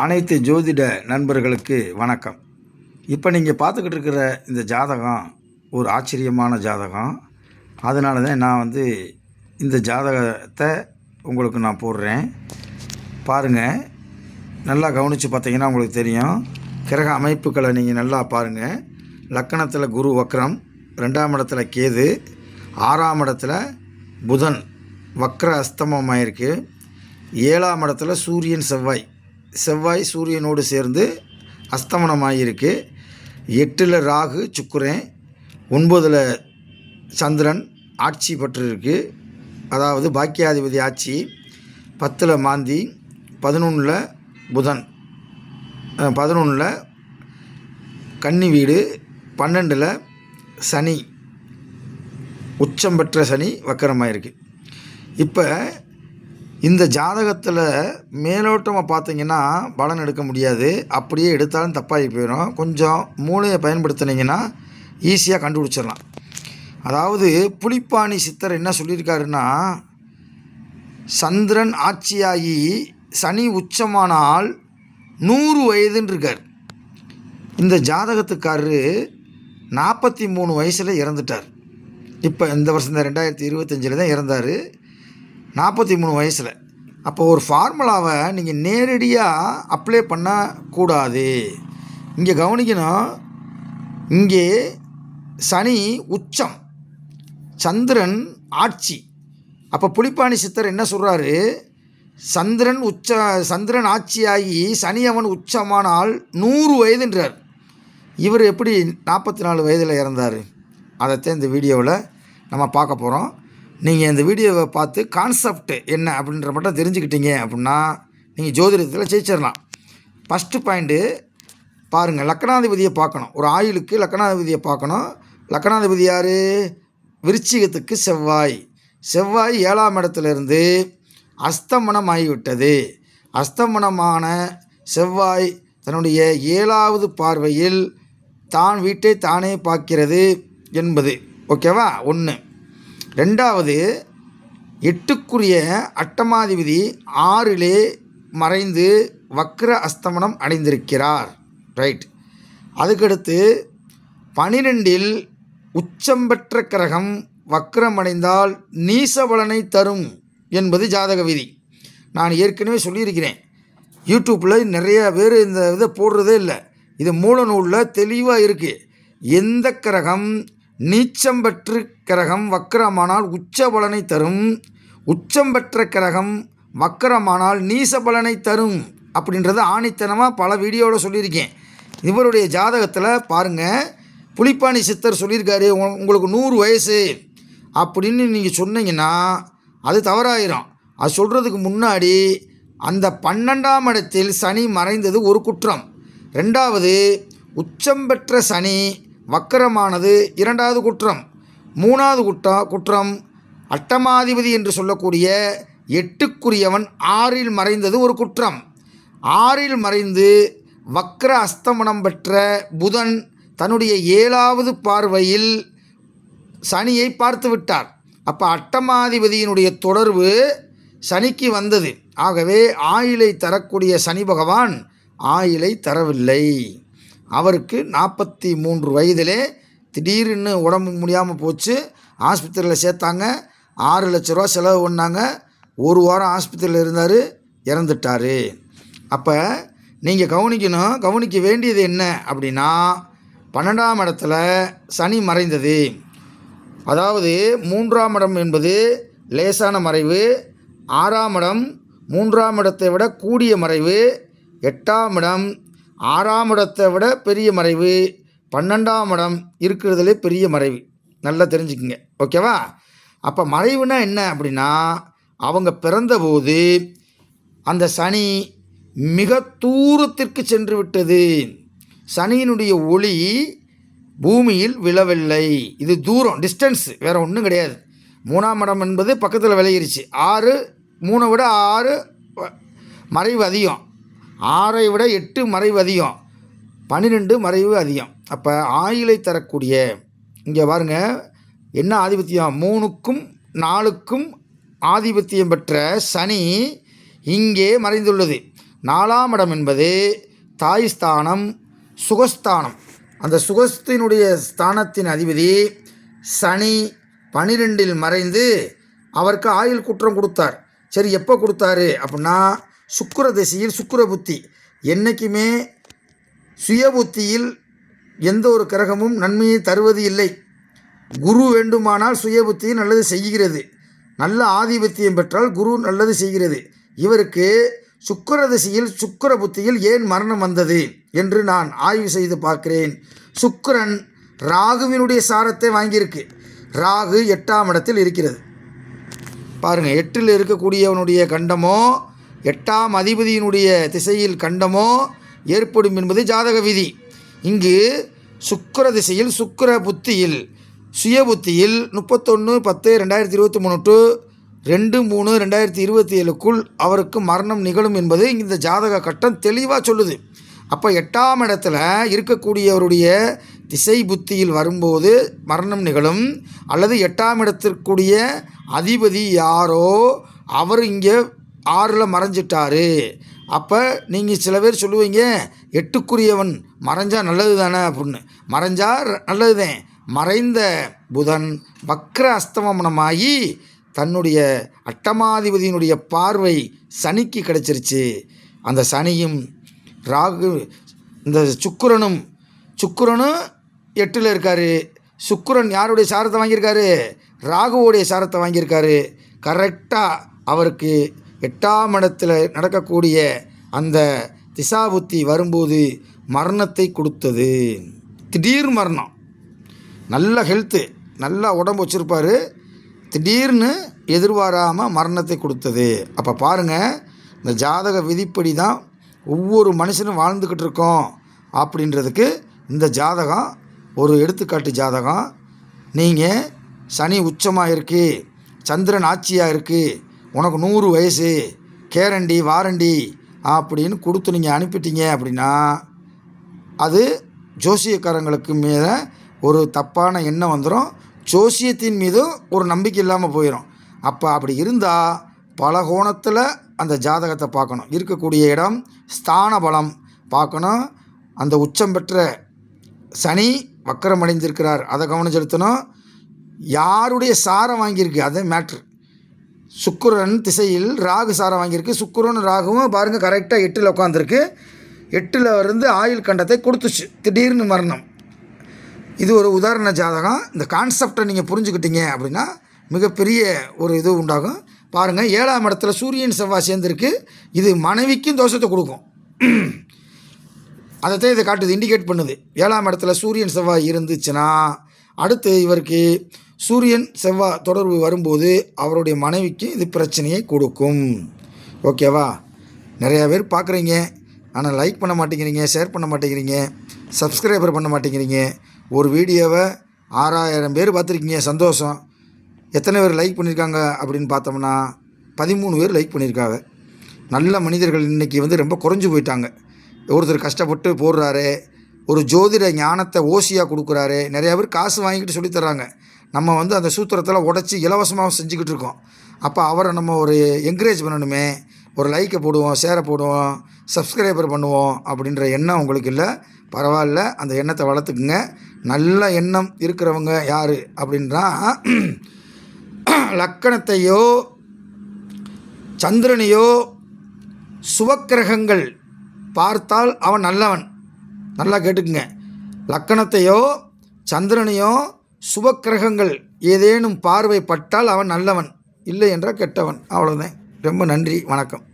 அனைத்து ஜோதிட நண்பர்களுக்கு வணக்கம். இப்போ நீங்கள் பார்த்துக்கிட்டு இருக்கிற இந்த ஜாதகம் ஒரு ஆச்சரியமான ஜாதகம். அதனால தான் நான் இந்த ஜாதகத்தை உங்களுக்கு நான் போடுறேன். பாருங்கள், நல்லா கவனித்து பார்த்தீங்கன்னா உங்களுக்கு தெரியும். கிரக அமைப்புகளை நீங்கள் நல்லா பாருங்கள். லக்கணத்தில் குரு வக்ரம், 2ஆம் இடத்துல கேது, 6ஆம் இடத்துல புதன் வக்ர அஸ்தமமாயிருக்கு, 7ஆம் இடத்துல சூரியன் செவ்வாய் சூரியனோடு சேர்ந்து அஸ்தமனமாகிருக்கு, 8ல் ராகு சுக்கிரன், 9ல் சந்திரன் ஆட்சி பெற்றிருக்கு, அதாவது பாக்கியாதிபதி ஆட்சி, 10ல் மாந்தி, 11ல் புதன், 11ல் கன்னி வீடு, 12ல் சனி உச்சம் பெற்ற சனி வக்கரமாயிருக்கு. இப்போ இந்த ஜாதகத்தில் மேலோட்டமாக பார்த்தீங்கன்னா பலன் எடுக்க முடியாது. அப்படியே எடுத்தாலும் தப்பாகி போயிடும். கொஞ்சம் மூளையை பயன்படுத்தினீங்கன்னா ஈஸியாக கண்டுபிடிச்சிடலாம். அதாவது புலிப்பாணி சித்தர் என்ன சொல்லியிருக்காருன்னா, சந்திரன் ஆட்சியாகி சனி உச்சமானால் 100 வயதுன்னு இருக்கார். இந்த ஜாதகத்துக்காரரு 43 வயசில் இறந்துட்டார். இப்போ இந்த வருஷம் தான் 2025 தான் இறந்தார், 43 வயசில். அப்போ ஒரு ஃபார்முலாவை நீங்கள் நேரடியாக அப்ளை பண்ணக்கூடாது. இங்கே கவனிக்கணும், இங்கே சனி உச்சம், சந்திரன் ஆட்சி. அப்போ புலிப்பாணி சித்தர் என்ன சொல்கிறாரு, சந்திரன் ஆட்சியாகி சனி அவன் உச்சமானால் 100 வயதுன்றார். இவர் எப்படி 44 வயதில் இறந்தார்? அதைத்தான் இந்த வீடியோவில் நம்ம பார்க்க போகிறோம். நீங்கள் இந்த வீடியோவை பார்த்து கான்செப்ட் என்ன அப்படின்ற மட்டும் தெரிஞ்சுக்கிட்டீங்க அப்படின்னா நீங்கள் ஜோதிடத்தில் ஜெயிச்சிடலாம். ஃபஸ்ட்டு பாயிண்ட்டு பாருங்கள், லக்கணாதிபதியை பார்க்கணும். ஒரு ஆயுளுக்கு லக்கணாதிபதியை பார்க்கணும். லக்கணாதிபதி யார்? விருச்சிகத்துக்கு செவ்வாய் 7ஆம் இடத்துலேருந்து அஸ்தமனம் ஆகிவிட்டது. அஸ்தமனமான செவ்வாய் தன்னுடைய 7வது பார்வையில் தான் வீட்டை தானே பார்க்கிறது என்பது ஓகேவா? 1. 2வது, 8க்குரிய அட்டமாதிபதி 6லே மறைந்து வக்ர அஸ்தமனம் அடைந்திருக்கிறார். ரைட். அதுக்கடுத்து 12ல் உச்சம் பெற்ற கிரகம் வக்ரமடைந்தால் நீச பலனை தரும் என்பது ஜாதக விதி. நான் ஏற்கனவே சொல்லியிருக்கிறேன். யூடியூப்பில் நிறைய பேர் இந்த இதை போடுறதே இல்லை. இது மூல நூலில் தெளிவாக இருக்குது. எந்த கிரகம் நீச்சம் பெற்று கிரகம் வக்கரமானால் உச்ச பலனை தரும், உச்சம் பெற்ற கிரகம் வக்கரமானால் நீச பலனை தரும் அப்படின்றது ஆணித்தனமாக பல வீடியோவில் சொல்லியிருக்கேன். இவருடைய ஜாதகத்தில் பாருங்கள், புலிப்பாணி சித்தர் சொல்லியிருக்காரு உங்களுக்கு 100 வயசு அப்படின்னு நீங்கள் சொன்னீங்கன்னா அது தவறாயிரும். அது சொல்கிறதுக்கு முன்னாடி அந்த 12ஆம் இடத்தில் சனி மறைந்தது ஒரு குற்றம். 2வது, உச்சம் பெற்ற சனி வக்கரமானது 2வது குற்றம். 3வது குற்றம் அட்டமாதிபதி என்று சொல்லக்கூடிய 8க்குரியவன் 6ல் மறைந்தது ஒரு குற்றம். 6ல் மறைந்து வக்ர அஸ்தமனம் பெற்ற புதன் தன்னுடைய 7வது பார்வையில் சனியை பார்த்து விட்டார். அப்போ அட்டமாதிபதியினுடைய தொடர்பு சனிக்கு வந்தது. ஆகவே ஆயுளை தரக்கூடிய சனி பகவான் ஆயுளை தரவில்லை. அவருக்கு 43 வயதிலே திடீர்னு உடம்பு முடியாமல் போச்சு. ஆஸ்பத்திரியில் சேர்த்தாங்க. 6 லட்ச ரூபா செலவு பண்ணாங்க. 1 வாரம் ஆஸ்பத்திரியில் இருந்தார், இறந்துட்டார். அப்போ நீங்கள் கவனிக்க வேண்டியது என்ன அப்படின்னா, 12ஆம் இடத்துல சனி மறைந்தது. அதாவது 3ஆம் இடம் என்பது லேசான மறைவு, 6ஆம் இடம் 3ஆம் இடத்தை விட கூடிய மறைவு, 8ஆம் இடம் 6ஆம் இடத்தை விட பெரிய மறைவு, 12ஆம் இடம் இருக்கிறதுலே பெரிய மறைவு. நல்லா தெரிஞ்சுக்குங்க, ஓகேவா? அப்போ மறைவுனா என்ன அப்படின்னா, அவங்க பிறந்தபோது அந்த சனி மிக தூரத்திற்கு சென்று விட்டது. சனியினுடைய ஒளி பூமியில் விழவில்லை. இது தூரம், டிஸ்டன்ஸ், வேறு ஒன்றும் கிடையாது. 3ஆம் இடம் என்பது பக்கத்தில் விளையிருச்சு. 3 விட 6 மறைவு அதிகம், 6ஐ விட 8 மறைவு அதிகம், 12 மறைவு அதிகம். அப்போ ஆயுளை தரக்கூடிய, இங்கே பாருங்கள் என்ன ஆதிபத்தியம், 3க்கும் 4க்கும் ஆதிபத்தியம் பெற்ற சனி இங்கே மறைந்துள்ளது. 4ஆம் இடம் என்பது தாய் ஸ்தானம், சுகஸ்தானம். அந்த சுகஸ்தினுடைய ஸ்தானத்தின் அதிபதி சனி 12இல் மறைந்து அவருக்கு ஆயுள் குற்றம் கொடுத்தார். சரி, எப்போ கொடுத்தாரு அப்படின்னா சுக்கிர திசையில் சுக்கிர புத்தி. என்றைக்குமே சுய புத்தியில் எந்த ஒரு கிரகமும் நன்மையை தருவது இல்லை. குரு வேண்டுமானால் சுய புத்தியில் நல்லது செய்கிறது. நல்ல ஆதிபத்தியம் பெற்றால் குரு நல்லது செய்கிறது. இவருக்கு சுக்கிர திசையில் சுக்கிர புத்தியில் ஏன் மரணம் வந்தது என்று நான் ஆய்வு செய்து பார்க்கிறேன். சுக்கிரன் ராகுவினுடைய சாரத்தை வாங்கியிருக்கு. ராகு 8ஆம் இடத்தில் இருக்கிறது. பாருங்கள், 8இல் இருக்கக்கூடியவனுடைய கண்டமோ 8ஆம் அதிபதியினுடைய திசையில் கண்டமோ ஏற்படும் என்பது ஜாதக விதி. இங்கு சுக்கிர திசையில் சுக்கிர புத்தியில் சுய புத்தியில் 31/10/2023 டு 2/3/2027க்குள் அவருக்கு மரணம் நிகழும் என்பது இந்த ஜாதக கட்டம் தெளிவாக சொல்லுது. அப்போ 8ஆம் இடத்துல இருக்கக்கூடியவருடைய திசை புத்தியில் வரும்போது மரணம் நிகழும். அல்லது 8ஆம் இடத்திற்குரிய அதிபதி யாரோ அவர் இங்கே 6ல் மறைஞ்சிட்டாரு. அப்போ நீங்கள் சில பேர் சொல்லுவீங்க 8க்குரியவன் மறைஞ்சால் நல்லது தானே அப்படின்னு. மறைஞ்சால் நல்லது தான். மறைந்த புதன் வக்ர அஸ்தமனமாகி தன்னுடைய அட்டமாதிபதியினுடைய பார்வை சனிக்கு கிடச்சிருச்சு. அந்த சனியும் ராகு இந்த சுக்கிரனும் 8இல் இருக்கார். சுக்கிரன் யாருடைய சாரத்தை வாங்கியிருக்காரு? ராகுவோடைய சாரத்தை வாங்கியிருக்காரு. கரெக்டாக அவருக்கு 8ஆம் இடத்தில் நடக்கக்கூடிய அந்த திசாபுத்தி வரும்போது மரணத்தை கொடுத்தது. திடீர் மரணம். நல்ல ஹெல்த்து, நல்லா உடம்பு வச்சுருப்பார். திடீர்னு எதிர்பாராமல் மரணத்தை கொடுத்தது. அப்போ பாருங்கள், இந்த ஜாதக விதிப்படி தான் ஒவ்வொரு மனுஷனும் வாழ்ந்துக்கிட்டு இருக்கோம் அப்படின்றதுக்கு இந்த ஜாதகம் ஒரு எடுத்துக்காட்டு ஜாதகம். நீங்கள் சனி உச்சமாக இருக்குது, சந்திரன் ஆட்சியாக இருக்குது, உனக்கு 100 வயசு, கேரண்டி வாரண்டி அப்படின்னு கொடுத்து நீங்கள் அனுப்பிட்டீங்க அப்படின்னா அது ஜோசியக்காரங்களுக்கு மீது ஒரு தப்பான எண்ணம் வந்துடும். ஜோசியத்தின் மீதும் ஒரு நம்பிக்கை இல்லாமல் போயிடும். அப்போ அப்படி இருந்தால் பல கோணத்தில் அந்த ஜாதகத்தை பார்க்கணும். இருக்கக்கூடிய இடம் ஸ்தான பலம் பார்க்கணும். அந்த உச்சம் பெற்ற சனி வக்கரம் அடைந்திருக்கிறார், அதை கவனம் செலுத்தணும். யாருடைய சாரம் வாங்கியிருக்கு அதே மேட்ரு. சுக்கிரன் திசையில் ராகு சாரம் வாங்கியிருக்கு. சுக்கிரன் ராகுவும் பாருங்கள் கரெக்டாக 8இல் உட்காந்துருக்கு. 8இல் இருந்து ஆயுள் கண்டத்தை கொடுத்துச்சு. திடீர்னு மரணம். இது ஒரு உதாரண ஜாதகம். இந்த கான்செப்டை நீங்கள் புரிஞ்சுக்கிட்டீங்க அப்படின்னா மிகப்பெரிய ஒரு இது உண்டாகும். பாருங்கள், 7ஆம் இடத்துல சூரியன் செவ்வாய் சேர்ந்துருக்கு. இது மனைவிக்கும் தோஷத்தை கொடுக்கும். அதைத்தான் இதை காட்டுது, இண்டிகேட் பண்ணுது. 7ஆம் இடத்துல சூரியன் செவ்வாய் இருந்துச்சுன்னா அடுத்து இவருக்கு சூரியன் செவ்வாய் தொடர்பு வரும்போது அவருடைய மனைவிக்கு இது பிரச்சனையை கொடுக்கும். ஓகேவா? நிறையா பேர் பார்க்குறீங்க, ஆனால் லைக் பண்ண மாட்டேங்கிறீங்க, ஷேர் பண்ண மாட்டேங்கிறீங்க, சப்ஸ்கிரைபர் பண்ண மாட்டேங்கிறீங்க. ஒரு வீடியோவை 6000 பேர் பார்த்துருக்கீங்க, சந்தோஷம். எத்தனை பேர் லைக் பண்ணியிருக்காங்க அப்படின்னு பார்த்தோம்னா 13 பேர் லைக் பண்ணியிருக்காங்க. நல்ல மனிதர்கள் இன்றைக்கி ரொம்ப குறைஞ்சி போயிட்டாங்க. ஒருத்தர் கஷ்டப்பட்டு போடுறாரு, ஒரு ஜோதிட ஞானத்தை ஓசியாக கொடுக்குறாரு. நிறையா பேர் காசு வாங்கிக்கிட்டு சொல்லித்தர்றாங்க. நம்ம அந்த சூத்திரத்தில் உடச்சி இலவசமாக செஞ்சுக்கிட்டு இருக்கோம். அப்போ அவரை நம்ம ஒரு என்கரேஜ் பண்ணணுமே. ஒரு லைக்கை போடுவோம், ஷேரை போடுவோம், சப்ஸ்கிரைபர் பண்ணுவோம் அப்படின்ற எண்ணம் உங்களுக்கு இல்லை. பரவாயில்ல, அந்த எண்ணத்தை வளர்த்துக்குங்க. நல்ல எண்ணம் இருக்கிறவங்க யார் அப்படின்றா லக்கணத்தையோ சந்திரனையோ சுபக்கிரகங்கள் பார்த்தால் அவன் நல்லவன். நல்லா கேட்டுக்குங்க. லக்கணத்தையோ சந்திரனையோ சுபக்கிரகங்கள் ஏதேனும் பார்வை பட்டால் அவன் நல்லவன், இல்லை என்றால் கெட்டவன். அவ்வளோதான். ரொம்ப நன்றி, வணக்கம்.